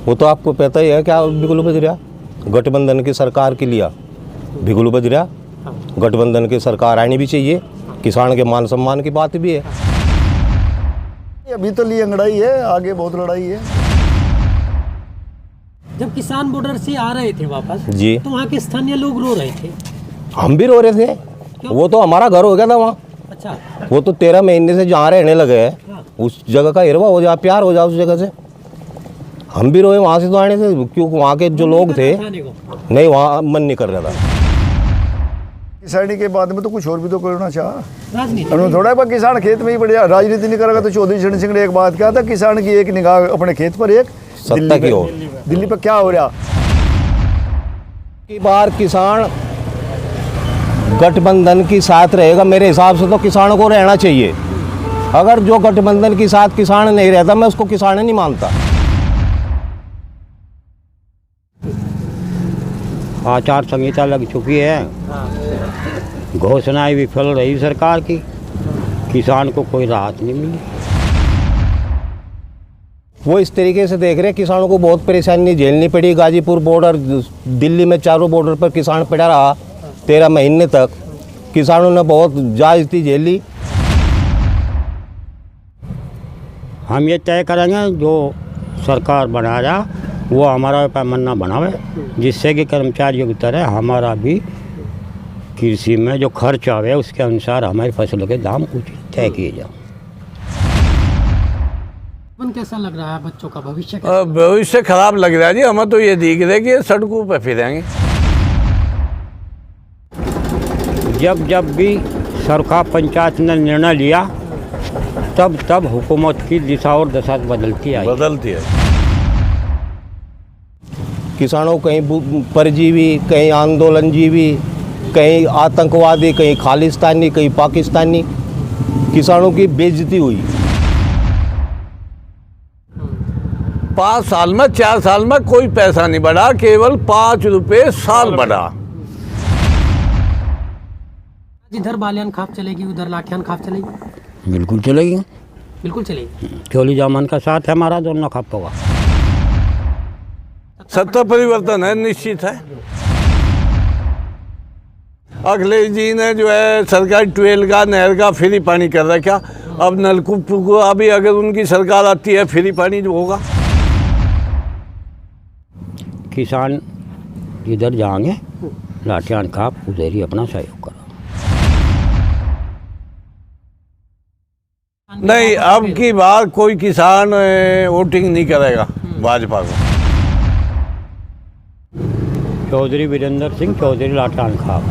वो तो आपको पता ही है क्या बिगुल बज रहा, गठबंधन की सरकार के लिया बिगुल बज रहा। गठबंधन की सरकार आनी भी चाहिए, किसान के मान सम्मान की बात भी है। अभी तो लिए लड़ाई है, आगे बहुत लड़ाई है। जब किसान बॉर्डर से आ रहे थे वापस जी, तो वहाँ के स्थानीय लोग रो रहे थे। हम भी रो रहे थे। वो तो हमारा घर हो गया था वहाँ। अच्छा, वो तो 13 महीने से जहाँ रहने लगे हैं उस जगह का हिरवा हो जा, प्यार हो जा उस जगह से। हम भी रोए वहाँ से तो आने से, क्योंकि वहाँ के जो लोग थे नहीं, वहाँ मन नहीं कर रहा था। किसानी के बाद में तो कुछ और भी तो करना चाह। राजनीति उन्होंने थोड़ा पर किसान खेत में ही बढ़िया राजनीति नहीं करेगा। तो चौधरी चरण सिंह ने एक बात कहा था, किसान की एक निगाह अपने खेत पर, एक सत्ता की ओर। दिल्ली पर क्या हो रहा। की बार किसान गठबंधन के साथ रहेगा, मेरे हिसाब से तो किसानों को रहना चाहिए। अगर जो गठबंधन के साथ किसान नहीं रहता, मैं उसको किसान नहीं मानता। आचार संहिता लग चुकी है, घोषणाएं विफल रही सरकार की, किसान को कोई राहत नहीं मिली। वो इस तरीके से देख रहे, किसानों को बहुत परेशानी झेलनी पड़ी। गाजीपुर बॉर्डर, दिल्ली में चारों बॉर्डर पर किसान पड़ा रहा 13 महीने तक। किसानों ने बहुत ज्यादती झेली। हम ये तय करेंगे जो सरकार बना रहा वो हमारा पैमाना बनावे, जिससे कि कर्मचारियों की तरह हमारा भी कृषि में जो खर्च आवे उसके अनुसार हमारी फसलों के दाम उचित तय किए जाए। कैसा लग रहा है बच्चों का भविष्य? भविष्य खराब लग रहा है जी। हमें तो ये दिख रहा है कि सड़कों पर फिरेंगे। जब भी सरकार पंचायत ने निर्णय लिया तब हुकूमत की दिशा और दशा बदलती है। किसानों कहीं परजीवी, कहीं आंदोलनजीवी, कहीं आतंकवादी, कहीं खालिस्तानी, कहीं पाकिस्तानी, किसानों की बेइज्जती हुई। 5 साल में 4 साल में कोई पैसा नहीं बढ़ा, केवल 5 रुपए साल बढ़ा। जिधर बालियान खाप चलेगी उधर लाखियान खाप चलेगी। बिल्कुल चलेगी, बिल्कुल चलेगी। चोली जामन का साथ है हमारा, दोनों खप होगा। सत्ता परिवर्तन है, निश्चित है। अखिलेश जी ने जो है सरकार ट्यूबवेल का, नहर का फ्री पानी कर रहा है। क्या अब नलकूप को अभी अगर उनकी सरकार आती है फ्री पानी जो होगा। किसान जिधर जाएंगे लाठियान खाप उधर ही अपना सहयोग करो। नहीं, अब की बार कोई किसान वोटिंग नहीं करेगा भाजपा को। चौधरी वीरेंद्र सिंह चौधरी लाठियान खाप।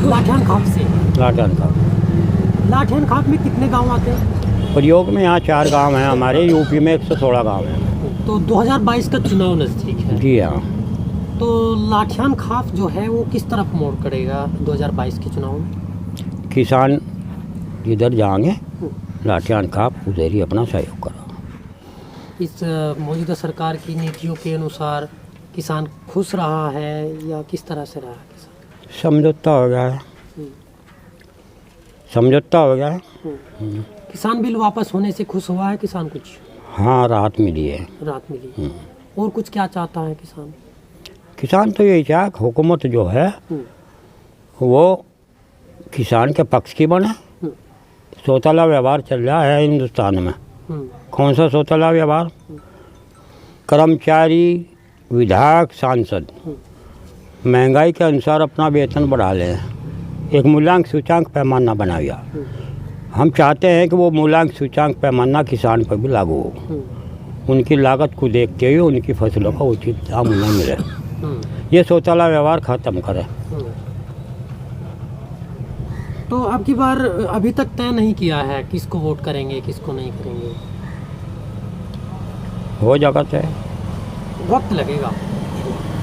लाठियान खाप से? लाठियान खाप। लाठियान खाप में कितने गांव आते हैं? प्रयोग में यहाँ 4 गांव हैं हमारे, यूपी में 116 गांव हैं। तो 2022 का चुनाव नजदीक है। जी हाँ। तो लाठियान खाप जो है वो किस तरफ मोड़ करेगा 2022 के चुनाव में? किसान जिधर जाएंगे लाठियान खाप उधर ही अपना सहयोग करो। इस मौजूदा सरकार की नीतियों के अनुसार किसान खुश रहा है या किस तरह से रहा है किसान? समझौता हो गया है, समझौता हो गया है। किसान बिल वापस होने से खुश हुआ है किसान कुछ? हाँ, राहत मिली है। राहत मिली। और कुछ क्या चाहता है किसान? किसान तो यही चाह हुकूमत जो है वो किसान के पक्ष की बने। सौतेला व्यवहार चल रहा है हिंदुस्तान में। कौन सा सौतेला व्यवहार? कर्मचारी, विधायक, सांसद महंगाई के अनुसार अपना वेतन बढ़ा लें, एक मूल्यांक सूचांक पैमाना बनाया। हम चाहते हैं कि वो मूल्यांक सूचांक पैमाना किसान पर भी लागू हो, उनकी लागत को देखते हुए उनकी फसलों का उचित दाम उन्हें मिले। ये सौतेला व्यवहार ख़त्म करें। तो अब की बार अभी तक तय नहीं किया है किसको वोट करेंगे किसको नहीं करेंगे? हो जाएगा तय, वक्त लगेगा।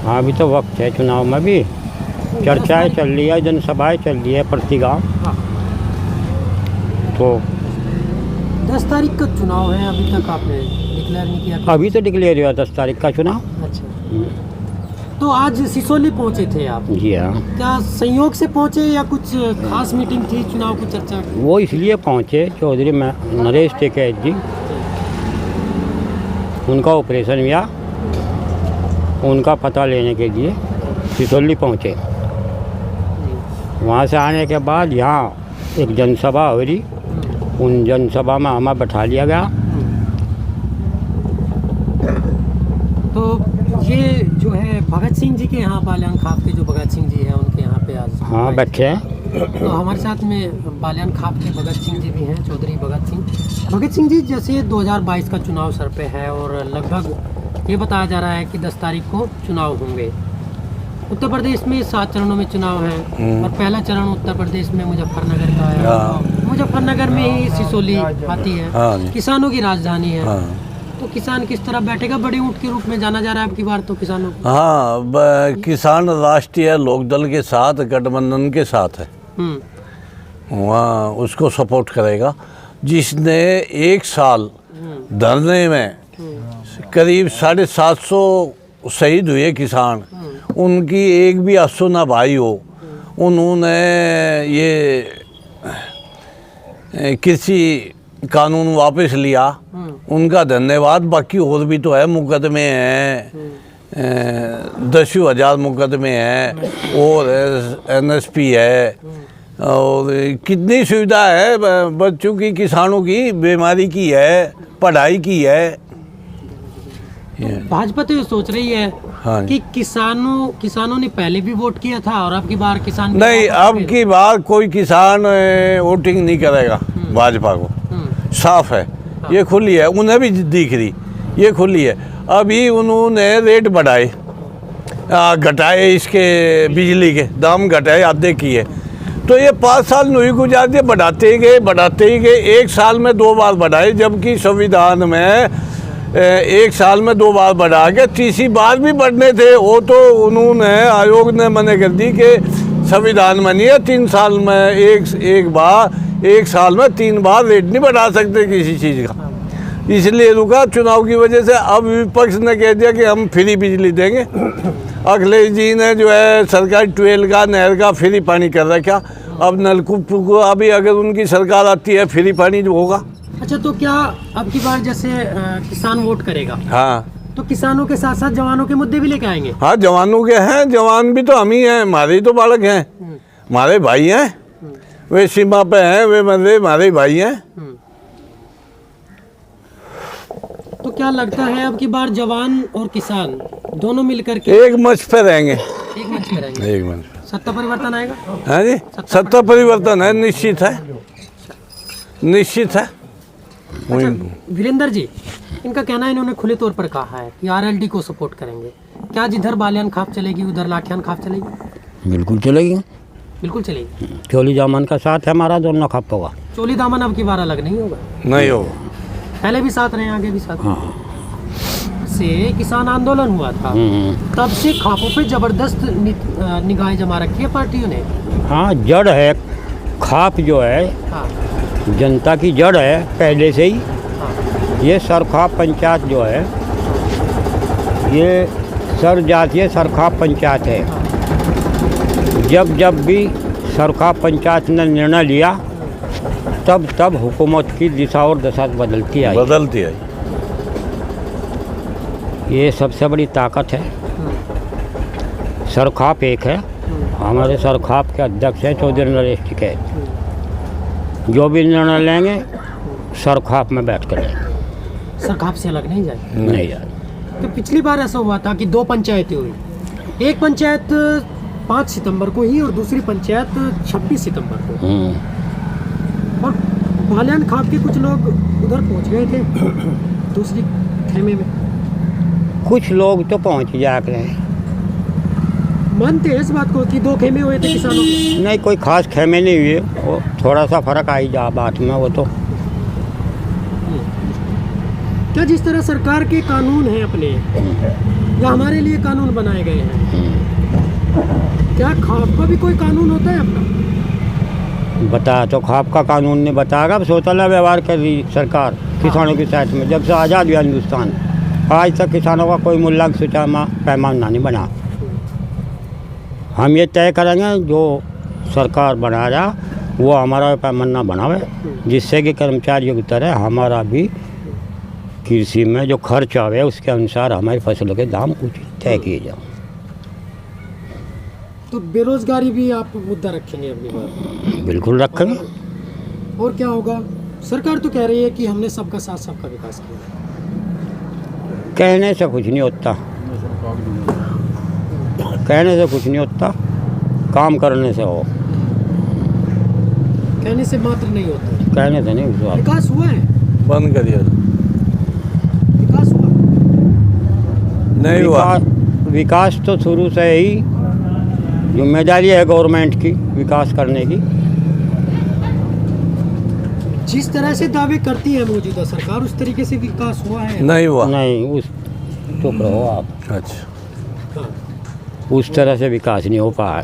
हाँ, अभी तो वक्त है। चुनाव में भी चर्चाएं चल रही है, जनसभाएं चल रही है प्रति गाँव। हाँ। तो 10 तारीख का चुनाव है, अभी तक आपने डिक्लेयर नहीं किया? अभी तो डिक्लेयर हुआ 10 तारीख का चुनाव। अच्छा, तो आज सिसोली पहुंचे थे आप? जी हाँ। क्या संयोग से पहुंचे या कुछ खास मीटिंग थी चुनाव की चर्चा की? वो इसलिए पहुंचे, चौधरी नरेश टिकैत जी, उनका ऑपरेशन हुआ उनका पता लेने के लिए सिसोली पहुँचे। वहाँ से आने के बाद यहाँ एक जनसभा हो रही, उन जनसभा में हमें बैठा लिया गया। तो ये जो है भगत सिंह जी के यहाँ, बालियान खाप के जो भगत सिंह जी हैं उनके यहाँ पे आज हाँ बैठे हैं। तो हमारे साथ में बालियान खाप के भगत सिंह जी भी हैं, चौधरी भगत सिंह। भगत सिंह जी, जैसे 2022 का चुनाव सर पे है और लगभग ये बताया जा रहा है कि 10 तारीख को चुनाव होंगे। उत्तर प्रदेश में 7 चरणों में चुनाव है और पहला चरण उत्तर प्रदेश में मुजफ्फरनगर का है। मुजफ्फरनगर में ही सिसोली आती है, किसानों की राजधानी है। तो किसान किस तरह बैठेगा? बड़े ऊंट के रूप में जाना जा रहा है अब की बार तो किसानों को। हाँ, किसान राष्ट्रीय लोकदल के साथ गठबंधन के साथ है, वहाँ उसको सपोर्ट करेगा। जिसने 1 साल धरने में करीब 750 शहीद हुए किसान, उनकी एक भी आंसू ना भाई हो, उन्होंने ये कृषि कानून वापस लिया, उनका धन्यवाद। बाकी और भी तो है, मुकदमे हैं, 10,000 मुकदमे हैं और NSP है और कितनी सुविधा है बच्चों की, किसानों की, बीमारी की है, पढ़ाई की है। भाजपा तो ये सोच रही है हाँ कि किसानों ने पहले भी वोट किया था और अब की बार किसान नहीं, अब की बार कोई किसान वोटिंग नहीं करेगा भाजपा को, साफ है, ये खुली है, उन्हें भी दिख रही, ये खुली है। अभी उन्होंने रेट बढ़ाए, घटाए, इसके बिजली के दाम घटाए, आधे किए। तो ये 5 साल नहीं गुजारते, बढ़ाते ही गए। 1 साल में 2 बार बढ़ाए, जबकि संविधान में 1 साल में 2 बार बढ़ा के 30 बार भी बढ़ने थे। वो तो उन्होंने, आयोग ने मना कर दी कि संविधान में नहीं है 3 साल में एक बार, 1 साल में 3 बार रेट नहीं बढ़ा सकते किसी चीज़ का, इसलिए रुका चुनाव की वजह से। अब विपक्ष ने कह दिया कि हम फ्री बिजली देंगे। अखिलेश जी ने जो है सरकार ट्यूबवेल का, नहर का फ्री पानी कर रखा। अब नलकूप को अभी अगर उनकी सरकार आती है, फ्री पानी जो होगा। अच्छा, तो क्या अब की बार जैसे किसान वोट करेगा, हाँ, तो किसानों के साथ साथ जवानों के मुद्दे भी लेके आएंगे? हाँ, जवानों के हैं, जवान भी तो हम ही हैं, हमारे ही तो बालक हैं, हमारे भाई हैं, वे सीमा पे हैं, वे हमारे भाई हैं। तो क्या लगता है अब की बार जवान और किसान दोनों मिलकर के एक मंच पे रहेंगे, एक मंच पे रहेंगे? एक मंच पे। सत्ता परिवर्तन आएगा? हाँ जी, सत्ता परिवर्तन है, निश्चित है, निश्चित है। वीरेंद्र जी, इनका कहना है, इन्होंने खुले तौर पर कहा है कि RLD को सपोर्ट करेंगे। क्या जिधर बालियान खाप चलेगी उधर लाखियान खाप चलेगी? बिल्कुल चलेगी, बिल्कुल चलेगी। चोली दामन का साथ है हमारा, दोनों खप होगा। चोली दामन अब की बार अलग नहीं होगा? नहीं होगा, पहले भी साथ रहे, आगे भी साथ से किसान आंदोलन हुआ था, तब से खापों पे जबरदस्त निगाहें जमा रखी है पार्टियों ने। हाँ, जड़ है खाप जो है, हाँ, जनता की जड़ है पहले से ही। ये सरखाप पंचायत जो है, ये सर जातीय सरखाप पंचायत है। जब भी सरखाप पंचायत ने निर्णय लिया, तब हुकूमत की दिशा और दशा बदलती आई। ये सबसे बड़ी ताकत है। सरखाप एक है, हमारे सरखाप के अध्यक्ष हैं चौधरी नरेश टिकैत। जो भी निर्णय लेंगे सरखाप में बैठ कर लेंगे, सरखाप से अलग नहीं जाए। नहीं जाए। तो पिछली बार ऐसा हुआ था कि 2 पंचायतें हुई, एक पंचायत 5 सितंबर को ही और दूसरी पंचायत 26 सितंबर को। और बालियान खाप के कुछ लोग उधर पहुंच गए थे दूसरी खेमे में। कुछ लोग तो पहुंच जाते हैं, मानते हैं इस बात को कि 2 खेमे हुए थे किसानों के? नहीं, कोई खास खेमे नहीं हुए, वो थोड़ा सा फर्क आई जा बात में। वो तो क्या जिस तरह सरकार के कानून हैं अपने, या हमारे लिए कानून बनाए गए हैं, क्या खाप का भी कोई कानून होता है अपना? बता तो खाप का कानून नहीं बताएगा। अब सोतला व्यवहार कर रही सरकार किसानों के साथ में। जब से आज़ाद हुआ हिंदुस्तान, आज तक किसानों का कोई मूल्यांक सूचना पैमाना नहीं बना। हम ये तय करेंगे जो सरकार बना रहा वो हमारा पैमाना बनावे, जिससे कि कर्मचारियों की तरह हमारा भी कृषि में जो खर्च आवे उसके अनुसार हमारी फसलों के दाम उचित तय किए जाए। तो बेरोजगारी भी आप मुद्दा रखेंगे अपनी बात? बिल्कुल रखेंगे। और क्या होगा? सरकार तो कह रही है कि हमने सबका साथ सबका विकास किया। कहने से कुछ नहीं होता, कहने से कुछ नहीं होता, काम करने से हो। कहने से मात्र नहीं होता, कहने से नहीं हुआ। विकास हुआ है, बंद करिए। विकास हुआ नहीं हुआ। विकास तो शुरू से ही जिम्मेदारी है गवर्नमेंट की विकास करने की। जिस तरह से दावे करती है मौजूदा सरकार उस तरीके से विकास हुआ है? नहीं हुआ। नहीं, उस चुप रहो आप। अच्छा, हाँ। उस तरह से विकास नहीं हो पाया।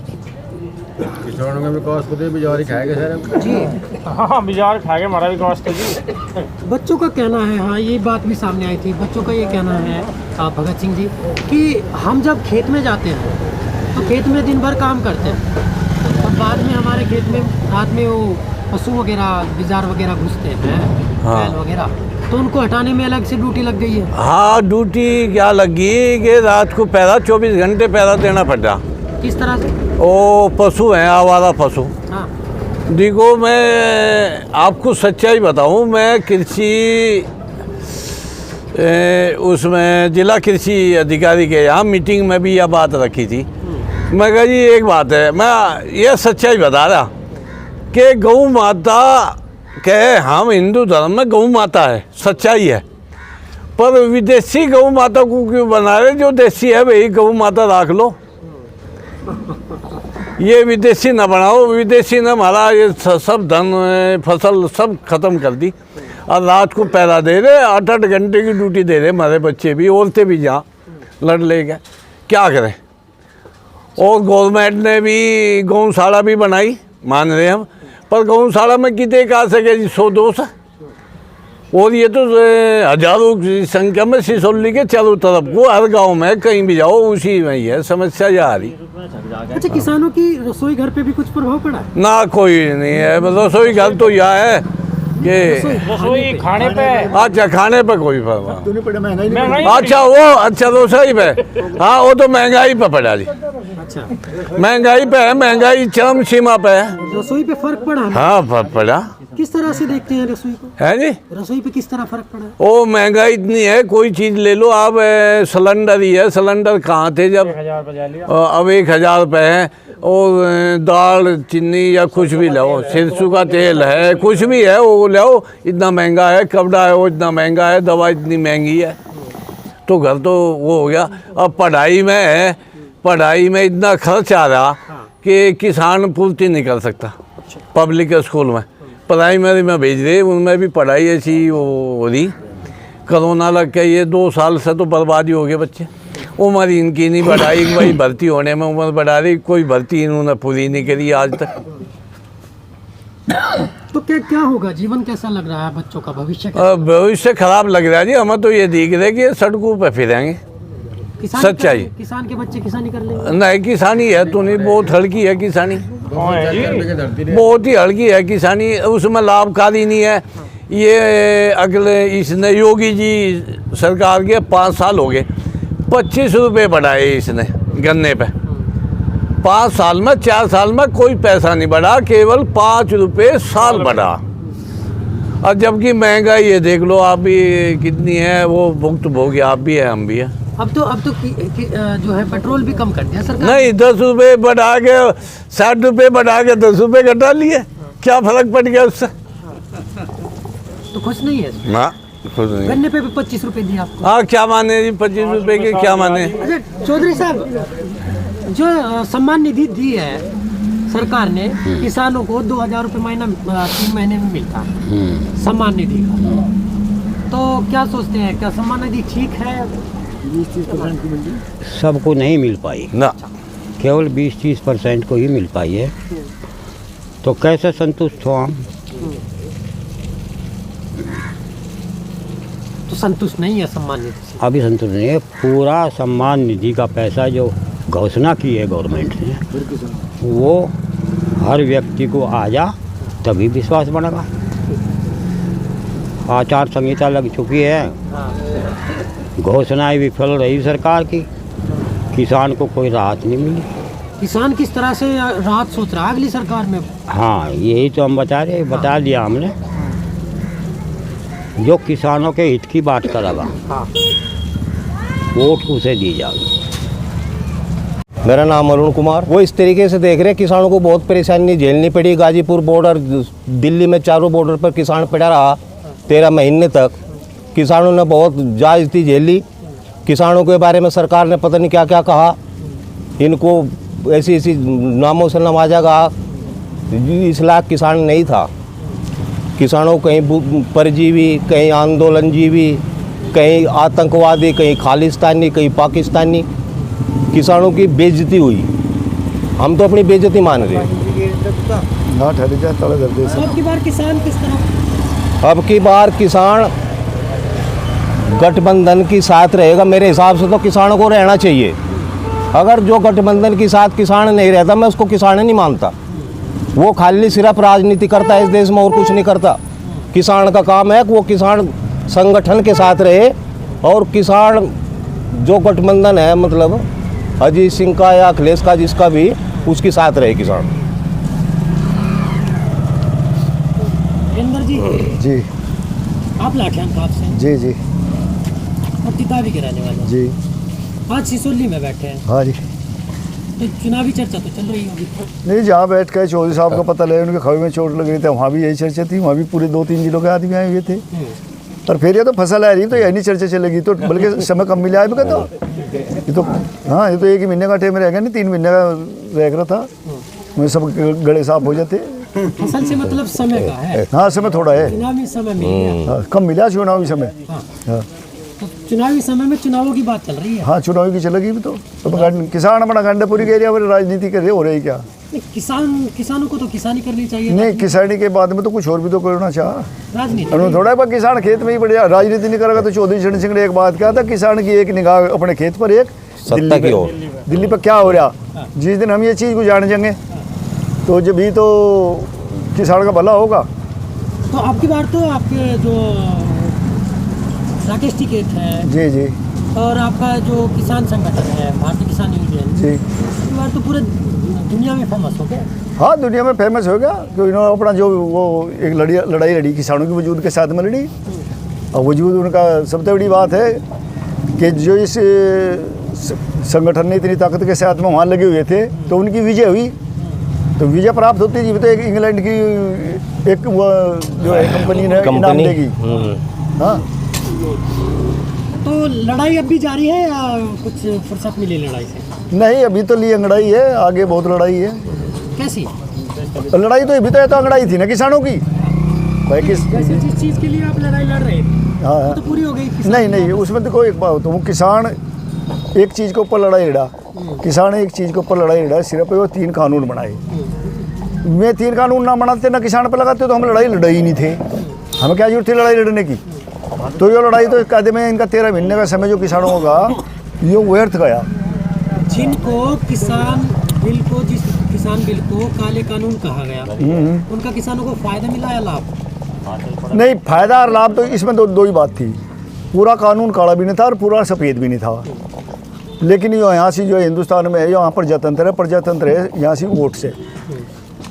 किसानों का विकास को दे बाजार ही खाएगा सर। जी हाँ, बाजार खाएगा हमारा विकास तो जी। बच्चों का कहना है, हाँ ये बात भी सामने आई थी, बच्चों का ये कहना है भगत सिंह जी कि हम जब खेत में जाते हैं तो खेत में दिन भर काम करते हैं और बाद में हमारे खेत में रात में वो पशु वगैरह बिजार वगैरह घुसते हैं, हाँ। बैल वगैरह, तो उनको हटाने में अलग से ड्यूटी लग गई है। हाँ, ड्यूटी क्या लगी कि रात को पहरा 24 घंटे पहरा देना पड़ा। किस तरह से? वो पशु हैं, आवारा पशु। हाँ देखो, मैं आपको सच्चाई बताऊं, मैं कृषि उसमें जिला कृषि अधिकारी के यहाँ मीटिंग में भी यह बात रखी थी। मैं कहा जी एक बात है, मैं ये सच्चाई बता रहा कि गौ माता के हम हिंदू धर्म में गौ माता है, सच्चाई है, पर विदेशी गौ माता को क्यों बना रहे? जो देसी है वही गौ माता रख लो, ये विदेशी ना बनाओ। विदेशी ने हमारा ये सब धन फसल सब खत्म कर दी और रात को पहरा दे रहे, 8-8 घंटे की ड्यूटी दे रहे। हमारे बच्चे भी, औरतें भी जहाँ लड़ ले गए, क्या करें? और गवर्नमेंट ने भी गौशाला भी बनाई, मान रहे हम, पर गौशाला में कितने का सके जी? 100-200। और ये तो हजारों की संख्या में सिसौली के चारों तरफ को, हर गांव में कहीं भी जाओ उसी में ही है समस्या जा रही। अच्छा, किसानों की रसोई घर पे भी कुछ प्रभाव पड़ा है? ना, कोई नहीं है। रसोई घर तो यह है कि रसोई खाने पे। अच्छा, खाने पे कोई फर्क दोनों पड़े महंगाई नहीं महंगाई अच्छा, वो अच्छा रसोई पे, हाँ वो तो महंगाई पे पड़ा जी। अच्छा, महंगाई पे है, महंगाई चरम सीमा पे है। रसोई पे फर्क पड़ा है? हाँ, फर्क पड़ा किस तरह से देखते हैं रसोई को? है जी। रसोई पे किस तरह फर्क पड़ा है? ओ महंगाई इतनी है, कोई चीज़ ले लो आप, सिलेंडर ही है। सिलेंडर कहाँ थे जब? 1000 बजा लिया। अब 1000 रुपये है। और दाल चीनी या कुछ भी लाओ, सरसों का तेल है, कुछ भी है वो लाओ, इतना महंगा है। कपड़ा है वो इतना महंगा है, दवा इतनी महंगी है, तो घर तो वो हो गया। अब पढ़ाई में है, पढ़ाई में इतना खर्च आ रहा कि किसान पूर्ति नहीं कर सकता। पब्लिक स्कूल में, प्राइमरी में भेज रहे, उनमें भी पढ़ाई ऐसी हो रही। कोरोना लग के ये 2 साल से तो बर्बादी हो गए बच्चे। उम्र इनकी नहीं बढ़ाई, वही भर्ती होने में उम्र बढ़ा रही, कोई भर्ती इन्होंने पूरी नहीं करी आज तक। तो क्या होगा? जीवन कैसा लग रहा है बच्चों का? भविष्य कैसा? भविष्य खराब लग रहा है जी। हमें तो ये दिख रहा है कि सड़कों पर फिरेंगे। किसान सच्चाई। किसान के बच्चे किसानी कर लेंगे? नहीं, किसानी है तो नहीं, बहुत हल्की है किसानी, बहुत ही हल्की है किसानी, उसमें लाभकारी नहीं है। ये अगले इसने योगी जी सरकार के 5 साल हो गए, 25 रुपये बढ़ाए इसने गन्ने पे। 5 साल में, 4 साल में कोई पैसा नहीं बढ़ा, केवल 5 रुपये साल बढ़ा। और जबकि महंगाई ये देख लो आप भी कितनी है, वो भुगत भोगी आप भी है, हम भी है। अब तो जो है पेट्रोल भी कम कर दिया सरकार। नहीं, 10 रुपये बढ़ा के 60 रुपये बढ़ा के 10 रुपये घटा लिए, क्या फर्क पड़ गया उससे? तो खुश नहीं है? ना, खुश नहीं। गन्ने पे भी 25 रुपए दिए आपको। हाँ, क्या माने जी? 25 रुपये के क्या माने? अच्छा चौधरी साहब, जो सम्मान निधि दी है सरकार ने किसानों को 2000 रुपये महीना 3 महीने में मिलता है सम्मान निधि का, तो क्या सोचते हैं, क्या सम्मान निधि ठीक है? 20-30% की मिलती। सबको नहीं मिल पाई ना, केवल 20-30% को ही मिल पाई है, तो कैसे संतुष्ट हो हम? तो संतुष्ट नहीं है सम्मान निधि से? अभी संतुष्ट नहीं है। पूरा सम्मान निधि का पैसा जो घोषणा की है गवर्नमेंट ने, वो हर व्यक्ति को आ जा तभी विश्वास बढ़ेगा। आचार संहिता लग चुकी है, घोषणाएं विफल रही सरकार की, किसान को कोई राहत नहीं मिली। किसान किस तरह से राहत सोच रहा है अगली सरकार में? हाँ, यही तो हम बता दिया हमने, जो किसानों के हित की बात करेगा वोट उसे दी जाएगी। मेरा नाम अरुण कुमार। वो इस तरीके से देख रहे हैं, किसानों को बहुत परेशानी झेलनी पड़ी। गाजीपुर बॉर्डर, दिल्ली में चारों बॉर्डर पर किसान पड़ा रहा 13 महीने तक। किसानों ने बहुत ज्यादती झेली। किसानों के बारे में सरकार ने पता नहीं क्या क्या कहा, इनको ऐसी ऐसी नामों से नवाजा गया। इस लायक किसान नहीं था। किसानों कहीं परजीवी, कहीं आंदोलनजीवी, कहीं आतंकवादी, कहीं खालिस्तानी, कहीं पाकिस्तानी। किसानों की बेइज्जती हुई। हम तो अपनी बेइज्जती मान रहे हैं। ना ठहरे जाए तले दर्द से। अब की बार किसान किस तरह? अब की बार किसान गठबंधन के साथ रहेगा। मेरे हिसाब से तो किसानों को रहना चाहिए। अगर जो गठबंधन के साथ किसान नहीं रहता, मैं उसको किसान नहीं मानता। वो खाली सिर्फ राजनीति करता है इस देश में और कुछ नहीं करता। किसान का काम है कि वो किसान संगठन के साथ रहे, और किसान जो गठबंधन है, मतलब अजीत सिंह का या अखिलेश का, जिसका भी, उसके साथ रहे किसान। वीरेंद्र जी आप लाठियां खाप से जी जी और किताबी के रहने वाले हैं। जी आज सिसोली में बैठे हैं, हाँ जी। तो चुनावी चर्चा तो चल रही होगी। नहीं, जहाँ बैठ के चौधरी साहब का पता लगे उनके खबे में चोट लग रही थी, वहाँ भी यही चर्चा थी। वहाँ भी पूरे 2-3 जिलों के आदमी आए हुए थे। पर फिर ये तो फसल आ रही, तो यही नहीं चर्चा चलेगी। तो बल्कि समय कम मिला है तो ये तो, हाँ, ये तो 1 ही महीने का टाइम रहेगा, नहीं 3 महीने का रह रहा था। मैं सब गड़े साफ हो जाते। फसल से मतलब समय का है। हाँ, समय थोड़ा है। चुनावी समय मिल गया। हाँ, कम मिला चुनावी समय। हाँ। हाँ तो चुनावी समय में चुनावों की बात चल रही है। हाँ, चुनावी की चलेगी भी। तो किसान अपना गंडापुरी के एरिया में राजनीति कर रहे हो रही क्या? नहीं, किसानों को तो किसानी करनी चाहिए। नहीं, किसानी के बाद में तो कुछ और भी तो करना चाह। राजनीति उन्होंने थोड़ा पर किसान खेत में ही बढ़िया राजनीति नहीं करेगा। तो चौधरी चरण सिंह ने एक बात कहा था, किसान की एक निगाह अपने खेत पर, एक सत्ता की ओर। दिल्ली पर क्या हो रहा। जिस दिन हम ये चीज़ को जान जाएंगे तो जब भी तो किसान का भला होगा। तो आपकी बार तो आपके जो राकेश टिकैत है जी जी और आपका जो किसान संगठन है भारतीय किसान यूनियन, जी, इसकी बार तो पूरे दुनिया में फेमस हो गया। हाँ, दुनिया में फेमस हो गया। तो इन्होंने अपना जो वो एक लड़ाई लड़ी किसानों के वजूद के साथ में लड़ी। और वजूद उनका सबसे बड़ी बात है कि जो इस संगठन ने इतनी ताकत के साथ में वहाँ लगे हुए थे, तो उनकी विजय हुई। तो विजय प्राप्त होती जी तो एक इंग्लैंड की एक वो जो है कंपनी ने इनाम देगी। हाँ, तो लड़ाई अब भी जारी है या कुछ फुर्सत मिली लड़ाई से? नहीं, अभी तो ली अंगड़ाई है, आगे बहुत लड़ाई है। कैसी लड़ाई तो अभी तो अंगड़ाई थी ना किसानों की भाई। वैसे जिस चीज़ के लिए आप लड़ाई लड़ रहे थे हाँ, वो तो पूरी हो गई। नहीं नहीं, उसमें तो कोई एक बात, तो वो किसान एक चीज़ के ऊपर लड़ाई लड़ा। किसान एक चीज़ के ऊपर लड़ाई लड़ा, सिर्फ वो 3 कानून बनाए। मैं 3 कानून ना बनाते ना किसान पर लगाते तो हम लड़ाई लड़ाई ही नहीं थे। हमें क्या जरूरत थी लड़ाई लड़ने की? तो ये लड़ाई तो कायदे में इनका 13 महीने का समय जो किसानों का ये व्यर्थ गया। जिनको किसान बिल को, जिस किसान बिल को काले कानून कहा गया, उनका किसानों को फायदा मिला या लाभ? नहीं, फायदा और लाभ तो इसमें दो ही बात थी। पूरा कानून काला भी नहीं था और पूरा सफ़ेद भी नहीं था। लेकिन ये यहाँ से जो हिंदुस्तान में है, यहाँ प्रजातंत्र है यहाँ से वोट से।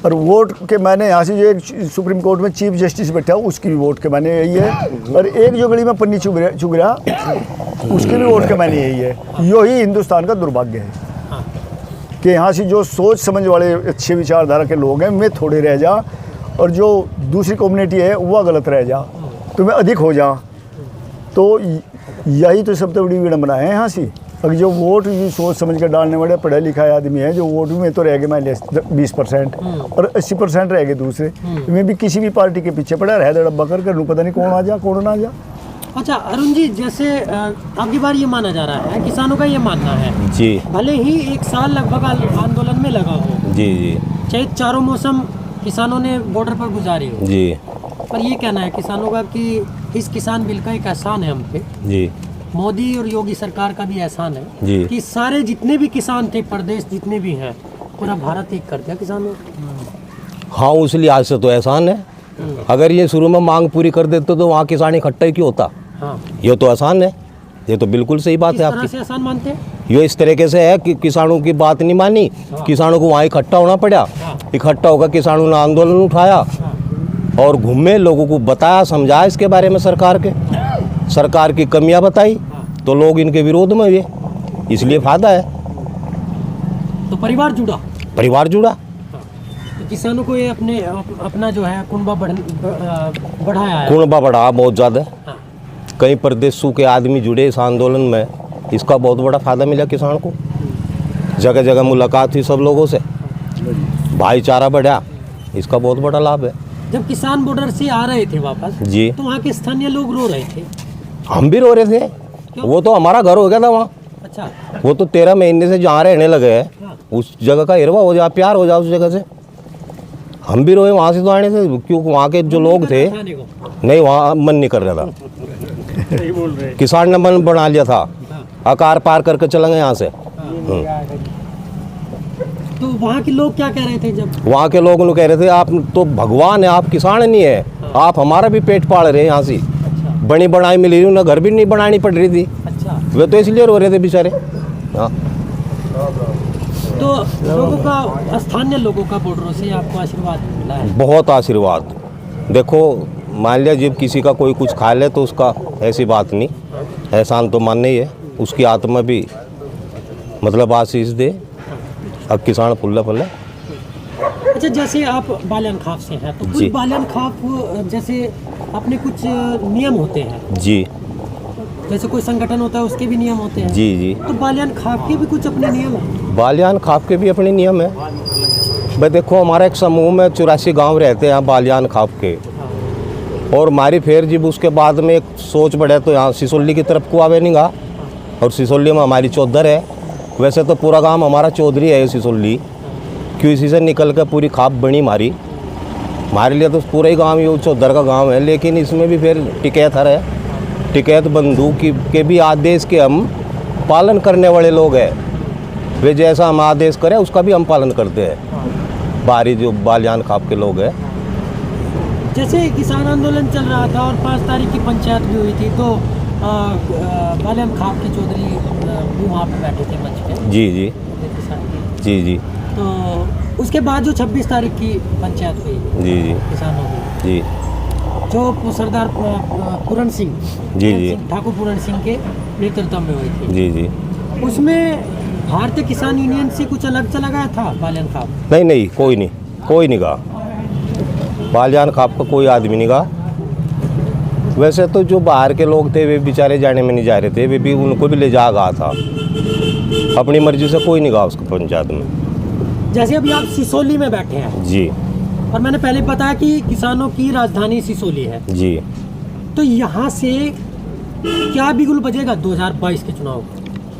और वोट के मैंने यहाँ से जो एक सुप्रीम कोर्ट में चीफ जस्टिस बैठा उसकी भी वोट के मैंने यही है। और एक जो गली में पन्नी चुग रहा उसके भी वोट के मैंने यही है। यही हिंदुस्तान का दुर्भाग्य है कि यहाँ से जो सोच समझ वाले अच्छे विचारधारा के लोग हैं मैं थोड़े रह जा, और जो दूसरी कम्युनिटी है वह गलत रह जा, तो मैं अधिक हो जा। तो यही तो सबसे बड़ी विडंबना है यहाँ से। अगर जो वोट ये सोच समझ कर डालने वाले पढ़ा लिखा आदमी है, जो वोट में तो रह गए मान लिया 20% और 80% रह गए दूसरे, मैं भी किसी भी पार्टी के पीछे पड़ा रह डब्बा कर पता नहीं कौन आ जा कौन ना आ जा। अच्छा अरुण जी, जैसे आपकी बार ये माना जा रहा है, किसानों का ये मानना है जी भले ही 1 साल लगभग आंदोलन में लगा हो, जी जी चाहे चारों मौसम किसानों ने बॉर्डर पर गुजारी हो, जी, पर ये कहना है किसानों का कि इस किसान बिल का एक एहसान है हम पे, जी मोदी और योगी सरकार का भी एहसान है जी, कि सारे जितने भी किसान थे प्रदेश जितने भी हैं पूरा भारत एक कर दिया किसानों। हाँ, उस लिहाज से तो एहसान है। अगर ये शुरू में मांग पूरी कर देते तो वहाँ किसान इकट्ठा ही क्यों होता? हाँ, ये तो आसान है, ये तो बिल्कुल सही बात किस है तरह आपकी। से आसान मानते हैं? ये इस तरीके से है कि किसानों की बात नहीं मानी, किसानों को वहाँ इकट्ठा होना पड़ा, इकट्ठा होकर किसानों ने आंदोलन उठाया और घूमे, लोगों को बताया, समझाया इसके बारे में, सरकार की कमियां बताई, तो लोग इनके विरोध में हुए, इसलिए फायदा है। तो परिवार जुड़ा, परिवार जुड़ा, तो किसानों को ये अपना जो है कुनबा बढ़ाया है। कुनबा बढ़ा बहुत ज़्यादा। हाँ। कई प्रदेशों के आदमी जुड़े इस आंदोलन में, इसका बहुत बड़ा फायदा मिला किसान को। जगह जगह मुलाकात हुई सब लोगों से, भाईचारा बढ़ा, इसका बहुत बड़ा लाभ है। जब किसान बॉर्डर से आ रहे थे वापस जी। तो वहाँ के स्थानीय लोग रो रहे थे। हम भी रो रहे थे, वो तो हमारा घर हो गया था वहाँ। अच्छा, वो तो 13 महीने से जहाँ रहने लगे हैं, उस जगह का हिरवा हो जा, प्यार हो जा उस जगह से। हम भी रोए वहाँ से तो आने से, क्योंकि वहाँ के जो लोग थे, खाने को। नहीं वहाँ मन नहीं कर रहा था। किसान ने मन बना लिया था, आकार पार करके चले गए यहाँ से। तो वहाँ के लोग क्या कह रहे थे जब? वहाँ के लोग कह रहे थे आप तो भगवान है, आप किसान नहीं है, आप हमारा भी पेट पाल रहे हैं यहाँ से। बनी बनाई मिली रही, उन्हें घर भी नहीं बनानी पड़ रही थी, अच्छा, वे तो इसलिए रो रहे थे बेचारे। हाँ, तो लोगों का, स्थानीय लोगों का बॉर्डरों से आपको आशीर्वाद मिला है? बहुत आशीर्वाद। देखो मान लिया जब किसी का कोई कुछ खा ले तो उसका ऐसी बात नहीं, एहसान तो मानना ही है, उसकी आत्मा भी मतलब आशीष दे। अब किसान फुल्ला फुल्ला। अच्छा, जैसे आप बालियान खाप से हैं, तो कुछ जी। बालियान खाप जैसे अपने कुछ नियम होते हैं, जी जैसे कोई संगठन होता है उसके भी नियम होते हैं। जी जी। तो बालियान खाप के भी कुछ अपने नियम हैं? बालियान खाप के भी अपने नियम है। भाई देखो हमारा एक समूह में 84 गांव रहते हैं बालियान खाप के, और हमारी फिर जब उसके बाद में एक सोच बढ़े तो यहाँ सिसोली की तरफ को आवे नहीं गा, और सिसोली में हमारी चौधर है। वैसे तो पूरा गांव हमारा चौधरी है सिसोली, क्यों इसी से निकल कर पूरी खाप बनी हमारे लिए तो पूरा ही गांव ये चौधर का गांव है। लेकिन इसमें भी फिर टिकैत है, टिकैत बंधु के भी आदेश के हम पालन करने वाले लोग हैं। वे जैसा हम आदेश करें उसका भी हम पालन करते हैं। बाहरी जो बालियान खाप के लोग हैं, जैसे किसान आंदोलन चल रहा था और 5 तारीख की पंचायत भी हुई थी, तो बालियान खाप के चौधरी भी वहाँ पे बैठे थे मंच पे। जी जी किसान की। जी जी तो उसके बाद जो 26 तारीख की पंचायत हुई जी जी किसानों की, जी जो सरदार पूरन सिंह, जी जी ठाकुर पूरन सिंह के नेतृत्व में हुई थी, जी जी। उसमें भारतीय किसान यूनियन से कुछ अलग चला गया था बालियान खाप? नहीं, कोई नहीं गा, बालियान खाप का कोई आदमी नहीं गा। वैसे तो जो बाहर के लोग थे वे बेचारे जाने में नहीं जा रहे थे, वे भी उनको भी ले जा गया था, अपनी मर्जी से कोई नहीं गा उसको पंचायत में। जैसे अभी आप सिसोली में बैठे हैं, जी और मैंने पहले बताया कि किसानों की राजधानी सिसोली है, जी। तो यहाँ से क्या बिगुल बजेगा 2022 के चुनाव?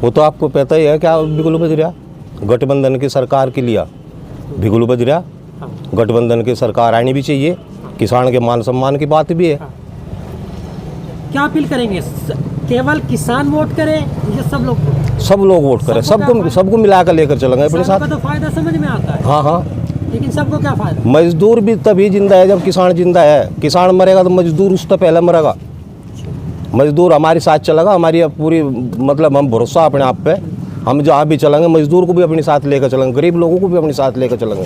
वो तो आपको पता ही है क्या बिगुल बज रहा, गठबंधन की सरकार के लिए बिगुल बज रहा। गठबंधन की सरकार आनी भी चाहिए, किसान के मान सम्मान की बात भी है। क्या अपील करेंगे, केवल किसान वोट करें या सब लोग? सब लोग वोट करें, सबको मिलाकर लेकर चलेंगे अपने किसानों साथ। का तो फायदा समझ में आता है, हाँ हाँ। लेकिन सबको क्या फायदा? मजदूर भी तभी जिंदा है जब किसान जिंदा है। किसान मरेगा तो मजदूर उससे पहले मरेगा। मजदूर हमारे साथ चलेगा, हमारी अब पूरी मतलब हम भरोसा अपने आप पे, हम जहाँ भी चलेंगे मजदूर को भी अपने साथ लेकर चलेंगे, गरीब लोगों को भी अपने साथ लेकर चलेंगे।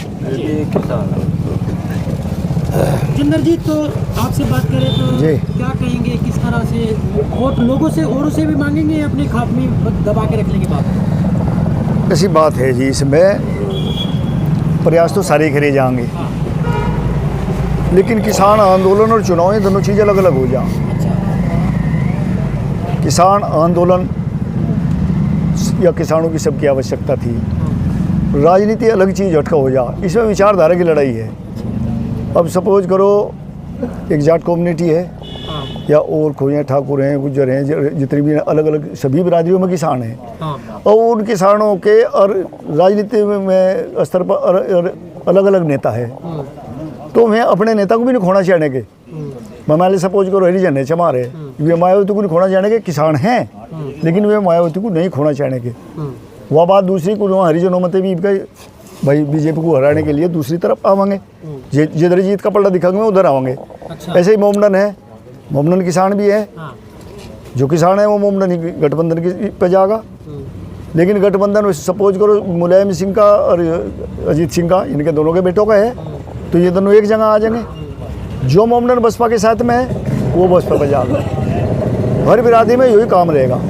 जिंदर जी, तो आपसे बात करें तो जी। क्या कहेंगे, किस तरह से वोट लोगों से औरों से भी मांगेंगे या अपने खाप में दबा के रख लेंगे बात? ऐसी बात है जी, इसमें प्रयास तो सारे करे जाएंगे, लेकिन किसान आंदोलन और चुनाव ये दोनों चीज़ अलग अलग हो जाएं। किसान आंदोलन या किसानों की सबकी आवश्यकता थी, राजनीति अलग चीज़ हटका हो जा, इसमें विचारधारा की लड़ाई है। अब सपोज करो एक जाट कम्युनिटी है या और कोई हैं, ठाकुर हैं, गुज्जर हैं, जितने भी अलग अलग सभी बिरादरियों में किसान हैं, और उन किसानों के और राजनीति में स्तर पर अलग अलग नेता है, तो मैं अपने नेता को भी नहीं खोना चाहने के। मैं सपोज करो हरिजन है, चमार है, वे मायावती को नहीं खोना चाहने के, किसान हैं लेकिन वे मायावती को नहीं खोना चाहने के। वह बात दूसरी को हरिजनों में भी भाई बीजेपी को हराने के लिए दूसरी तरफ आवांगे, जिधर जीत का पलड़ा दिखाएंगे उधर आवांगे। अच्छा। ऐसे ही मोमडन है, मोमडन किसान भी है, हाँ। जो किसान है वो मोमडन ही गठबंधन की पे जाएगा। लेकिन गठबंधन सपोज करो मुलायम सिंह का और अजीत सिंह का, इनके दोनों के बेटों का है, तो ये दोनों एक जगह आ जाएंगे। जो मोमडन बसपा के साथ में है वो बसपा पे जाएगा। हर बिरादरी में यही काम रहेगा,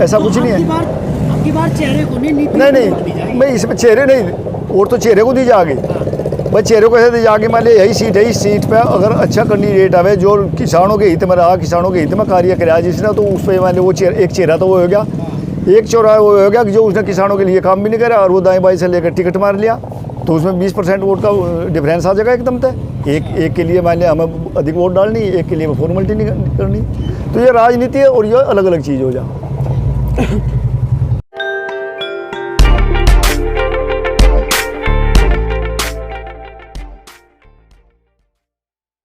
ऐसा कुछ नहीं है। अब की बार चेहरे को नहीं, नीति नहीं को वोट दी नहीं जाएगी। मैं इसमें चेहरे नहीं, वोट तो चेहरे को दी जाएगी। भाई चेहरे को ऐसे दी जाएगी, मान लिया यही सीट है, इस सीट पे अगर अच्छा कैंडिडेट आवे जो किसानों के हित में रहा, किसानों के हित में कार्य कराया जिसने, तो उस पर मान लिया वो एक चेहरा तो वो हो गया, एक चौराहा वो हो गया कि जो उसने किसानों के लिए काम भी नहीं करा और वो दाएं बाएं से लेकर टिकट मार लिया, तो उसमें 20% वोट का डिफरेंस आ जाएगा एकदम से। एक के लिए मान लिया हमें अधिक वोट डालनी, एक के लिए फॉर्मेलिटी नहीं करनी। तो ये राजनीति है और ये अलग अलग चीज़ हो जाए।